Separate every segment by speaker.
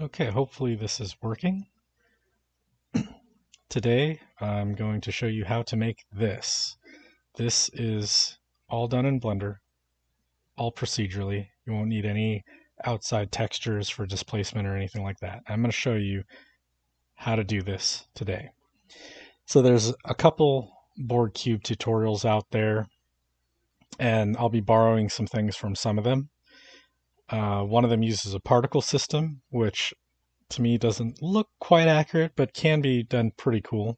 Speaker 1: Okay, hopefully this is working. Today I'm going to show you how to make this. This is all done in Blender, all procedurally. You won't need any outside textures for displacement or anything like that. I'm going to show you how to do this today. So there's a couple Borg Cube tutorials out there, and I'll be borrowing some things from some of them. One of them uses a particle system, which to me doesn't look quite accurate, but can be done pretty cool.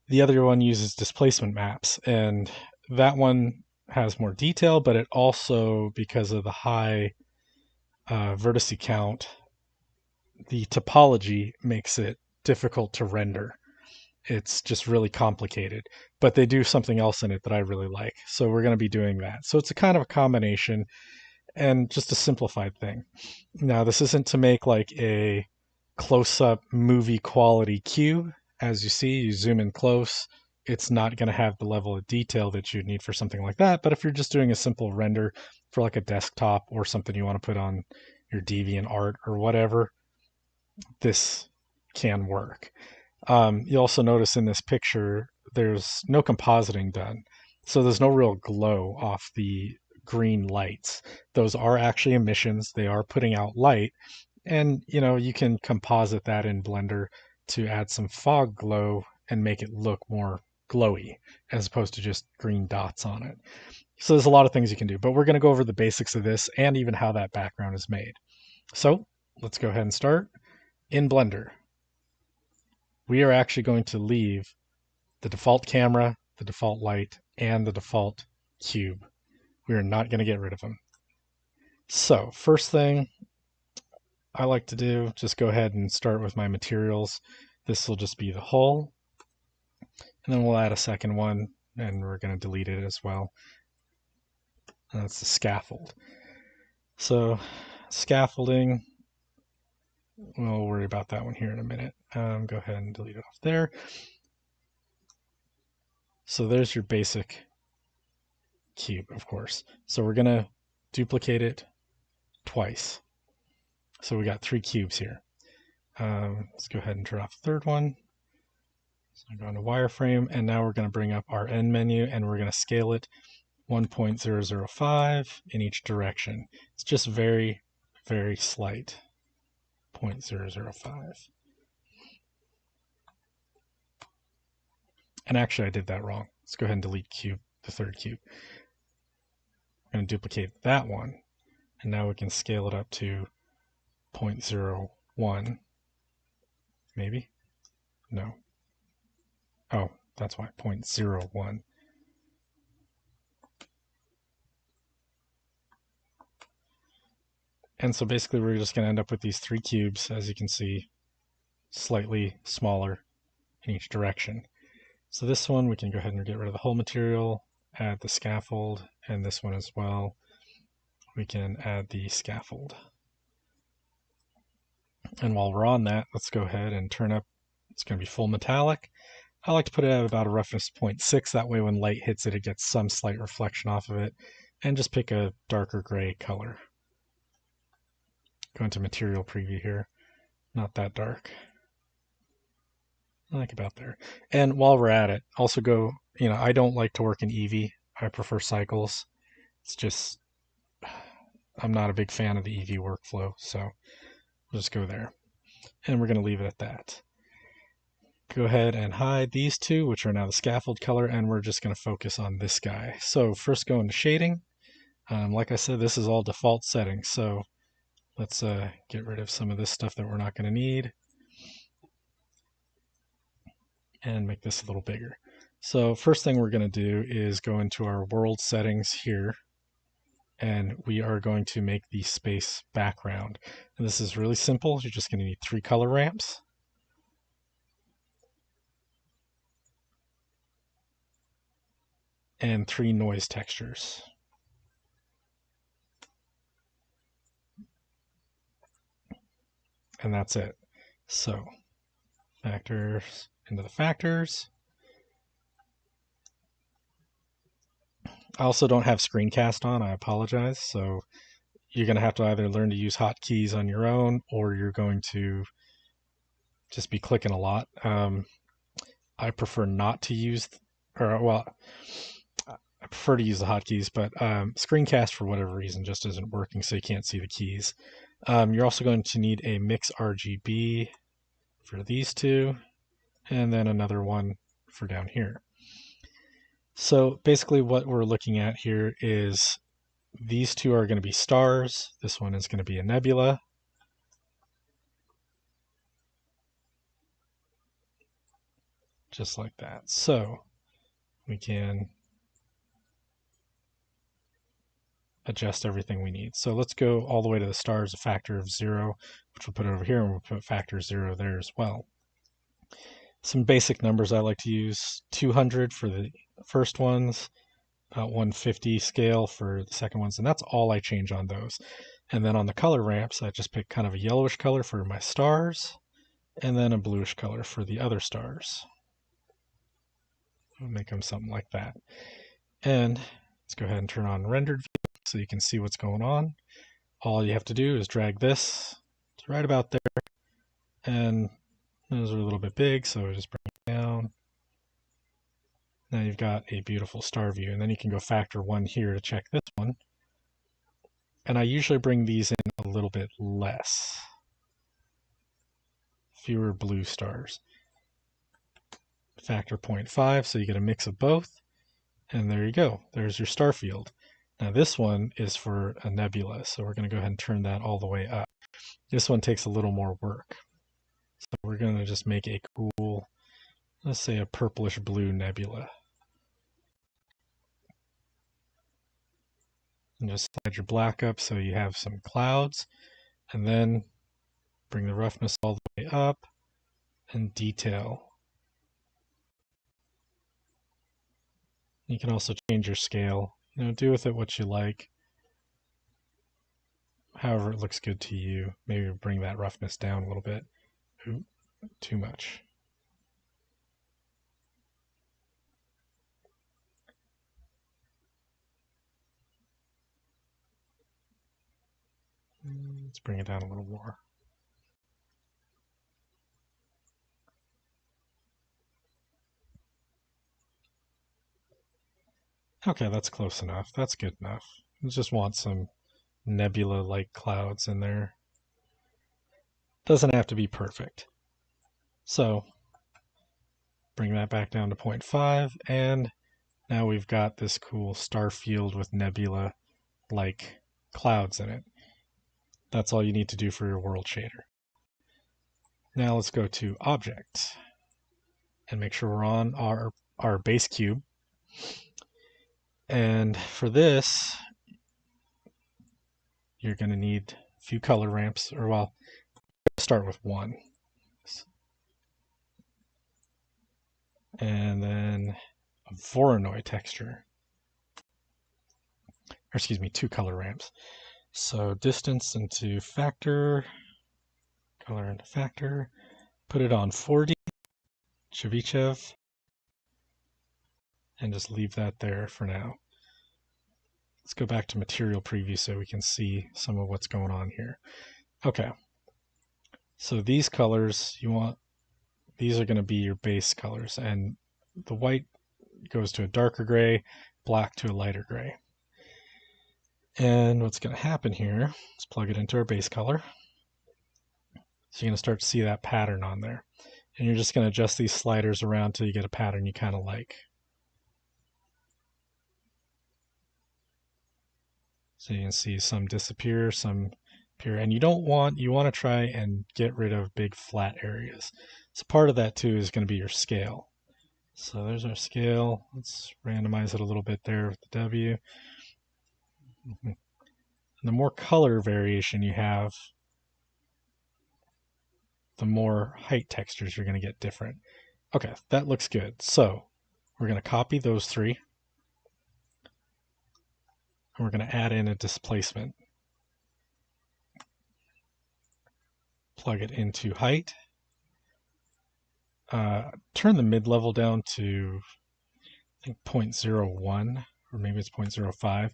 Speaker 1: The other one uses displacement maps, and that one has more detail, but it also, because of the high vertice count, the topology makes it difficult to render. It's just really complicated, but they do something else in it that I really like. So we're going to be doing that. So it's a kind of a combination and just a simplified thing. Now, this isn't to make like a close-up movie quality cube. As you see, you zoom in close, it's not going to have the level of detail that you'd need for something like that. But if you're just doing a simple render for like a desktop or something you want to put on your DeviantArt or whatever, this can work. You also notice in this picture, there's no compositing done. So there's no real glow off the green lights. Those are actually emissions. They are putting out light. And, you can composite that in Blender to add some fog glow and make it look more glowy as opposed to just green dots on it. So there's a lot of things you can do, but we're going to go over the basics of this and even how that background is made. So let's go ahead and start. In Blender, we are actually going to leave the default camera, the default light, and the default cube. We are not going to get rid of them. So first thing I like to do, just go ahead and start with my materials. This will just be the hull, and then we'll add a second one, and we're going to delete it as well. And that's the scaffold. So scaffolding, we'll worry about that one here in a minute. Go ahead and delete it off there. So there's your basic cube, of course. So we're going to duplicate it twice. So we got 3 cubes here. Let's go ahead and turn off the third one. So I go into wireframe, and now we're going to bring up our end menu, and we're going to scale it 1.005 in each direction. It's just very, very slight, 0.005. And actually, I did that wrong. Let's go ahead and delete cube, the third cube. I'm going to duplicate that one, and now we can scale it up to 0.01, maybe? No. Oh, that's why, 0.01. And so basically we're just going to end up with these 3 cubes, as you can see, slightly smaller in each direction. So this one, we can go ahead and get rid of the whole material, add the scaffold, and this one as well. We can add the scaffold. And while we're on that, let's go ahead and turn up, it's going to be full metallic. I like to put it at about a roughness 0.6, that way when light hits it, it gets some slight reflection off of it. And just pick a darker gray color. Go into material preview here, not that dark. I like about there. And while we're at it, also go, I don't like to work in Eevee. I prefer cycles. It's just, I'm not a big fan of the Eevee workflow, so we'll just go there. And we're going to leave it at that. Go ahead and hide these 2, which are now the scaffold color, and we're just going to focus on this guy. So first go into shading. Like I said, this is all default settings, so let's get rid of some of this stuff that we're not going to need and make this a little bigger. So first thing we're going to do is go into our world settings here, and we are going to make the space background. And this is really simple. You're just going to need 3 color ramps. And 3 noise textures. And that's it. So factors into the factors. I also don't have screencast on, I apologize. So you're going to have to either learn to use hotkeys on your own, or you're going to just be clicking a lot. I prefer not to use, or well, I prefer to use the hotkeys, but screencast for whatever reason just isn't working, so you can't see the keys. You're also going to need a mix RGB for these two, and then another one for down here. So basically what we're looking at here is these two are going to be stars. This one is going to be a nebula. Just like that. So we can adjust everything we need. So let's go all the way to the stars, a factor of 0, which we'll put over here, and we'll put factor 0 there as well. Some basic numbers I like to use: 200 for the first ones, about 150 scale for the second ones, and that's all I change on those. And then on the color ramps, I just pick kind of a yellowish color for my stars, and then a bluish color for the other stars. I'll make them something like that. And let's go ahead and turn on rendered view so you can see what's going on. All you have to do is drag this to right about there, and those are a little bit big, so just bring it down. Now you've got a beautiful star view, and then you can go factor 1 here to check this one. And I usually bring these in a little bit less. Fewer blue stars. Factor 0.5, so you get a mix of both. And there you go. There's your star field. Now this one is for a nebula, so we're going to go ahead and turn that all the way up. This one takes a little more work. So we're going to just make a cool, let's say a purplish blue nebula. And just slide your black up so you have some clouds, and then bring the roughness all the way up and detail. You can also change your scale. Do with it what you like. However it looks good to you. Maybe bring that roughness down a little bit. Ooh, too much. Let's bring it down a little more. Okay, that's close enough. That's good enough. We just want some nebula-like clouds in there. Doesn't have to be perfect. So bring that back down to 0.5, and now we've got this cool star field with nebula-like clouds in it. That's all you need to do for your world shader. Now let's go to Object and make sure we're on our base cube. And for this, you're going to need a few color ramps, or well, start with one. And then a Voronoi texture. Or excuse me, 2 color ramps. So distance into factor, color into factor, put it on 40, Chevichev, and just leave that there for now. Let's go back to material preview so we can see some of what's going on here. Okay, so these colors, these are going to be your base colors, and the white goes to a darker gray, black to a lighter gray. And what's going to happen here, let's plug it into our base color. So you're going to start to see that pattern on there. And you're just going to adjust these sliders around until you get a pattern you kind of like. So you can see some disappear, some appear, and you want to try and get rid of big flat areas. So part of that too is going to be your scale. So there's our scale. Let's randomize it a little bit there with the W. And the more color variation you have, the more height textures you're going to get different. Okay, that looks good. So we're going to copy those 3. And we're going to add in a displacement. Plug it into height. Turn the mid-level down to, I think, 0.01, or maybe it's 0.05.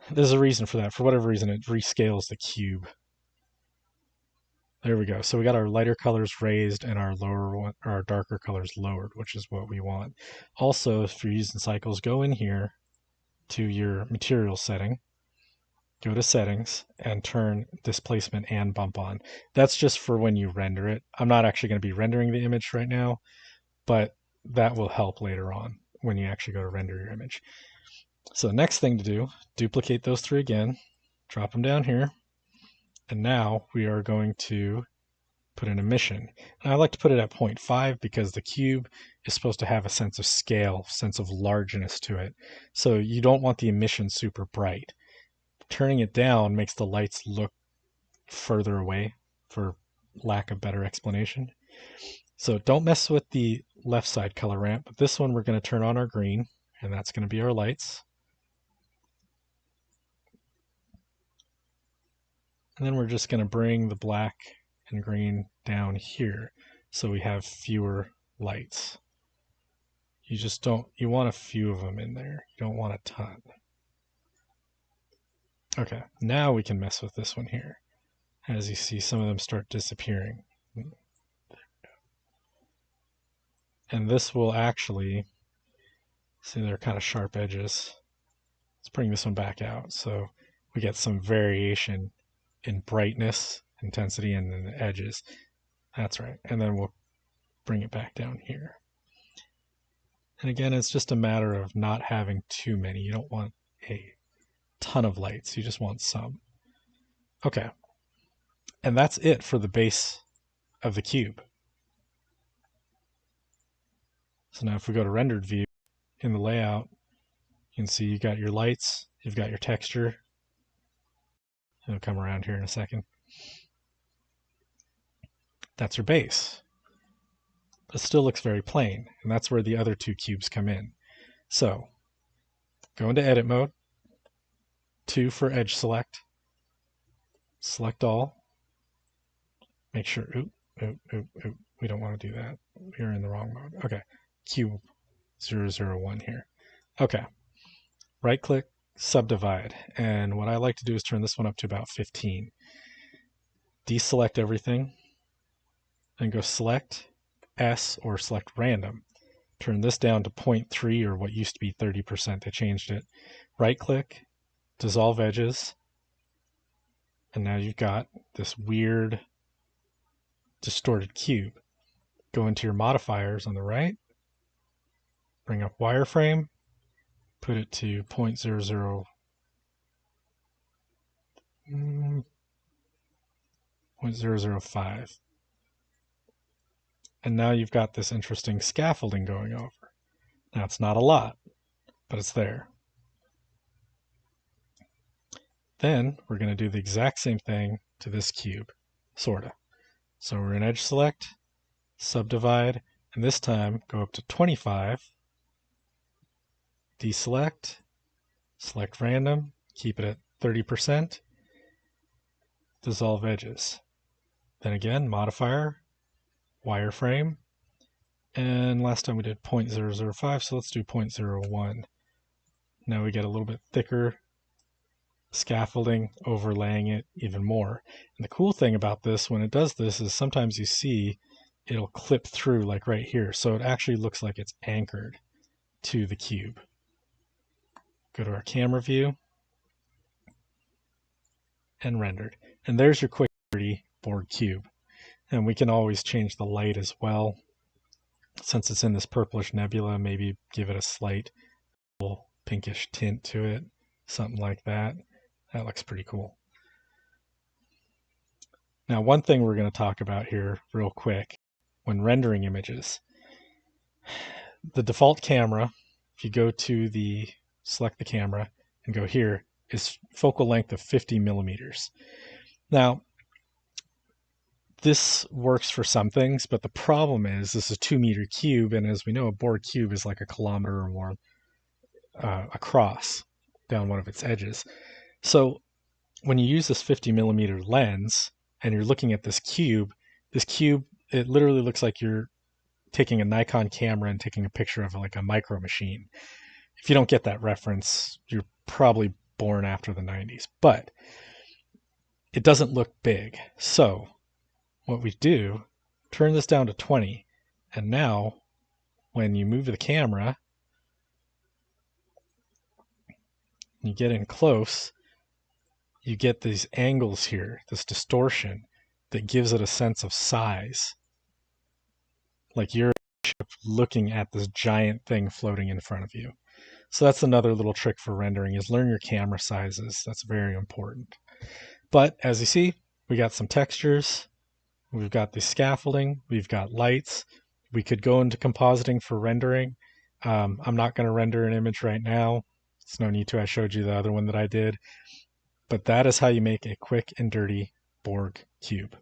Speaker 1: There's a reason for that. For whatever reason, it rescales the cube. There we go. So we got our lighter colors raised and our lower one, or our darker colors lowered, which is what we want. Also, if you're using cycles, go in here to your material setting, go to settings, and turn displacement and bump on. That's just for when you render it. I'm not actually going to be rendering the image right now, but that will help later on when you actually go to render your image. So the next thing to do, duplicate those three again, drop them down here, and now we are going to put an emission. And I like to put it at 0.5 because the cube is supposed to have a sense of scale, sense of largeness to it. So you don't want the emission super bright. Turning it down makes the lights look further away, for lack of better explanation. So don't mess with the left side color ramp, but this one we're going to turn on our green, and that's going to be our lights. And then we're just going to bring the black and green down here so we have fewer lights. You just don't, you want a few of them in there. You don't want a ton. Okay, now we can mess with this one here. As you see, some of them start disappearing. And this will actually, see they're kind of sharp edges. Let's bring this one back out so we get some variation in brightness, intensity, and then the edges. That's right. And then we'll bring it back down here. And again, it's just a matter of not having too many. You don't want a ton of lights. You just want some. Okay. And that's it for the base of the cube. So now if we go to rendered view, in the layout, you can see you got your lights, you've got your texture. It'll come around here in a second. That's your base. But it still looks very plain, and that's where the other two cubes come in. So go into edit mode, 2 for edge select, select all, make sure, we don't want to do that. We're in the wrong mode. Okay, cube 001 here. Okay, right click, subdivide, and what I like to do is turn this one up to about 15. Deselect everything, and go select S or select random. Turn this down to 0.3 or what used to be 30%. They changed it. Right click, dissolve edges, and now you've got this weird distorted cube. Go into your modifiers on the right, bring up wireframe, put it to 0.005. And now you've got this interesting scaffolding going over. Now it's not a lot, but it's there. Then we're going to do the exact same thing to this cube, sorta. So we're in edge select, subdivide, and this time go up to 25, deselect, select random, keep it at 30%, dissolve edges. Then again, modifier, wireframe, and last time we did 0.005, so let's do 0.01. Now we get a little bit thicker scaffolding, overlaying it even more. And the cool thing about this, when it does this, is sometimes you see it'll clip through, like right here, so it actually looks like it's anchored to the cube. Go to our camera view, and rendered. And there's your quick dirty Borg Cube. And we can always change the light as well. Since it's in this purplish nebula, maybe give it a slight pinkish tint to it, something like that. That looks pretty cool. Now, one thing we're going to talk about here real quick, when rendering images, the default camera, if you go to the, select the camera and go here, is focal length of 50 millimeters. Now, this works for some things, but the problem is this is a 2-meter cube, and as we know, a Borg cube is like a kilometer or more across down one of its edges. So when you use this 50 millimeter lens and you're looking at this cube, it literally looks like you're taking a Nikon camera and taking a picture of like a micro machine. If you don't get that reference, you're probably born after the 90s, but it doesn't look big. So what we do, turn this down to 20, and now when you move the camera, you get in close, you get these angles here, this distortion that gives it a sense of size. Like you're looking at this giant thing floating in front of you. So that's another little trick for rendering, is learn your camera sizes. That's very important. But as you see, we got some textures, we've got the scaffolding, we've got lights. We could go into compositing for rendering. I'm not going to render an image right now. It's no need to. I showed you the other one that I did. But that is how you make a quick and dirty Borg cube.